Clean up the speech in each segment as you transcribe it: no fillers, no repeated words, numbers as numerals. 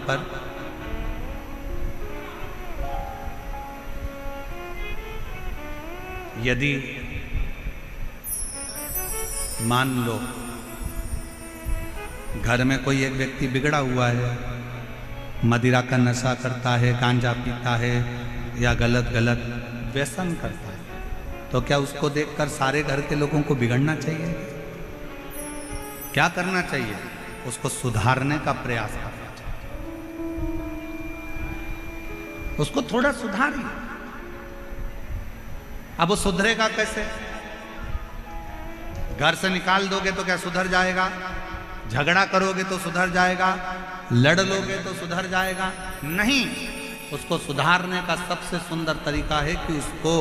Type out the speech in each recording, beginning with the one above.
पर यदि मान लो घर में कोई एक व्यक्ति बिगड़ा हुआ है, मदिरा का नशा करता है, गांजा पीता है या गलत गलत व्यसन करता है, तो क्या उसको देखकर सारे घर के लोगों को बिगड़ना चाहिए? क्या करना चाहिए? उसको सुधारने का प्रयास करना चाहिए। उसको थोड़ा सुधारिए। अब वो सुधरेगा कैसे? घर से निकाल दोगे तो क्या सुधर जाएगा? झगड़ा करोगे तो सुधर जाएगा? लड़ लोगे तो सुधर जाएगा? नहीं। उसको सुधारने का सबसे सुंदर तरीका है कि उसको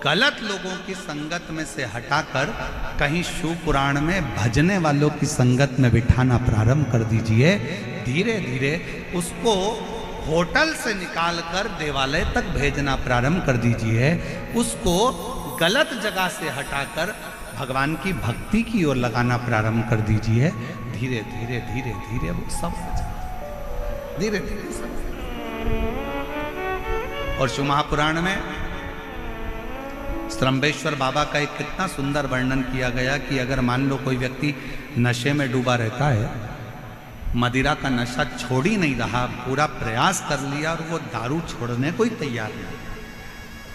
गलत लोगों की संगत में से हटाकर कहीं शिव पुराण में भजने वालों की संगत में बिठाना प्रारंभ कर दीजिए। धीरे धीरे उसको होटल से निकालकर देवालय तक भेजना प्रारंभ कर दीजिए। उसको गलत जगह से हटाकर भगवान की भक्ति की ओर लगाना प्रारंभ कर दीजिए। धीरे धीरे धीरे धीरे वो सब हो जाए, धीरे धीरे सब। और शिव महापुराण में श्रम्भेश्वर बाबा का एक कितना सुंदर वर्णन किया गया कि अगर मान लो कोई व्यक्ति नशे में डूबा रहता है, मदिरा का नशा छोड़ ही नहीं रहा, पूरा प्रयास कर लिया और वो दारू छोड़ने को ही तैयार नहीं,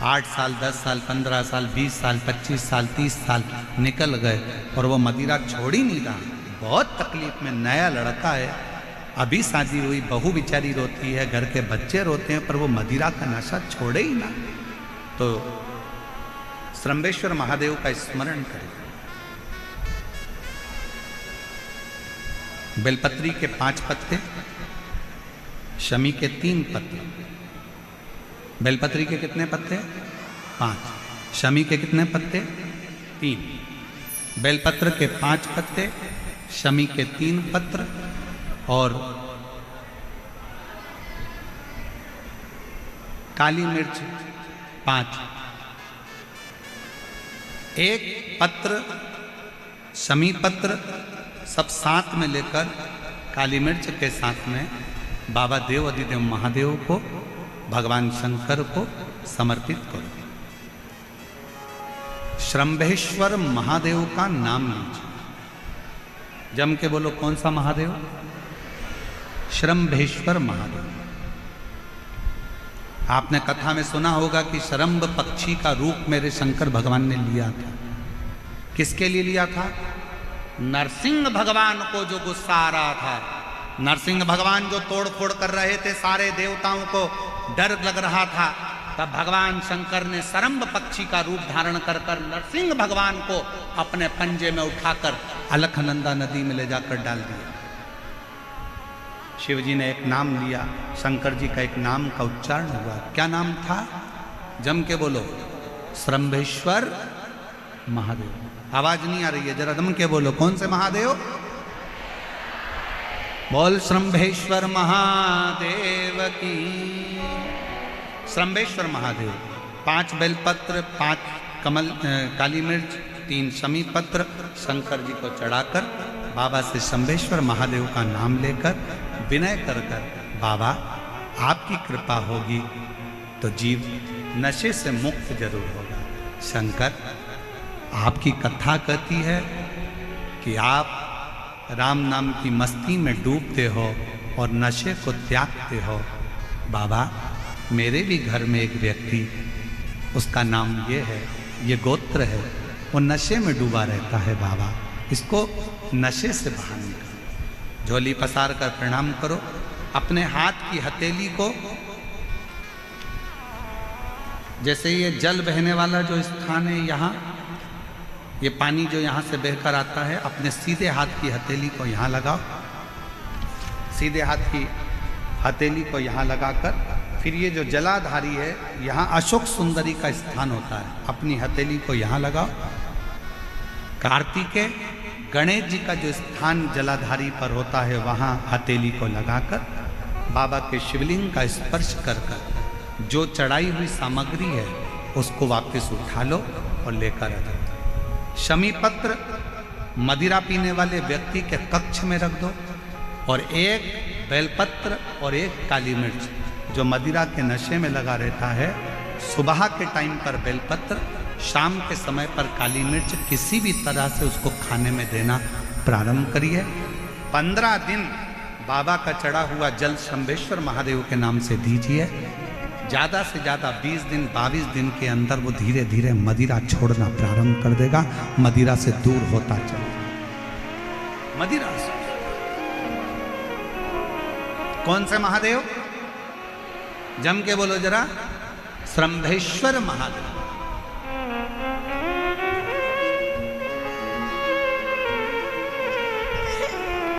8 साल 10 साल 15 साल 20 साल 25 साल 30 साल निकल गए और वो मदिरा छोड़ ही नहीं रहा, बहुत तकलीफ में। नया लड़का है, अभी शादी हुई, बहू बेचारी रोती है, घर के बच्चे रोते हैं, पर वो मदिरा का नशा छोड़े ही ना। तो श्रम्भेश्वर महादेव का स्मरण करें। बेलपत्री के 5 पत्ते, शमी के 3 पत्ते। बेलपत्री के कितने पत्ते? 5। शमी के कितने पत्ते? 3। बेलपत्र के 5 पत्ते, शमी के 3 पत्र और काली मिर्च 5। एक पत्र, शमी पत्र सब साथ में लेकर काली मिर्च के साथ में बाबा देव अधिदेव महादेव को, भगवान शंकर को समर्पित करो। श्रम्भेश्वर महादेव का नाम लीजिए। जम के बोलो, कौन सा महादेव? श्रम्भेश्वर महादेव। आपने कथा में सुना होगा कि शरम्भ पक्षी का रूप मेरे शंकर भगवान ने लिया था। किसके लिए लिया था? नरसिंह भगवान को जो गुस्सा आ रहा था, नरसिंह भगवान जो तोड़ फोड़ कर रहे थे, सारे देवताओं को डर लग रहा था, तब भगवान शंकर ने शरम्भ पक्षी का रूप धारण कर नरसिंह भगवान को अपने पंजे में उठाकर अलखनंदा नदी में ले जाकर डाल दिया। शिव जी ने एक नाम लिया, शंकर जी का एक नाम का उच्चारण हुआ। क्या नाम था? जम के बोलो, श्रम्भेश्वर महादेव। आवाज नहीं आ रही है, जरा दम के बोलो, कौन से महादेव? बोल श्रम्भेश्वर महादेव की। श्रम्भेश्वर महादेव। 5 बेलपत्र, 5 कमल काली मिर्च, 3 शमी पत्र शंकर जी को चढ़ाकर बाबा से श्रम्भेश्वर महादेव का नाम लेकर विनय कर बाबा आपकी कृपा होगी तो जीव नशे से मुक्त जरूर होगा। शंकर, आपकी कथा कहती है कि आप राम नाम की मस्ती में डूबते हो और नशे को त्यागते हो। बाबा, मेरे भी घर में एक व्यक्ति, उसका नाम ये है, ये गोत्र है, वो नशे में डूबा रहता है। बाबा, इसको नशे से बाहर निकालो। झोली पसार कर प्रणाम करो। अपने हाथ की हथेली को, जैसे ये जल बहने वाला जो स्थान है, यहाँ ये पानी जो यहाँ से बहकर आता है, अपने सीधे हाथ की हथेली को यहाँ लगाओ। सीधे हाथ की हथेली को यहाँ लगाकर फिर ये जो जलाधारी है, यहाँ अशोक सुंदरी का स्थान होता है, अपनी हथेली को यहाँ लगाओ। कार्तिकेय गणेश जी का जो स्थान जलाधारी पर होता है, वहाँ हथेली को लगाकर बाबा के शिवलिंग का स्पर्श कर कर जो चढ़ाई हुई सामग्री है उसको वापस उठा लो और लेकर आ जाओ। शमी पत्र मदिरा पीने वाले व्यक्ति के कक्ष में रख दो और एक बेलपत्र और 1 काली मिर्च। जो मदिरा के नशे में लगा रहता है, सुबह के टाइम पर बेलपत्र, शाम के समय पर काली मिर्च किसी भी तरह से उसको खाने में देना प्रारंभ करिए। 15 दिन बाबा का चढ़ा हुआ जल शंभेश्वर महादेव के नाम से दीजिए। ज़्यादा से ज़्यादा 20 दिन 22 दिन के अंदर वो धीरे धीरे मदिरा छोड़ना प्रारंभ कर देगा, मदिरा से दूर होता चला। मदिरा से कौन से महादेव? जम के बोलो जरा, शंभेश्वर महादेव।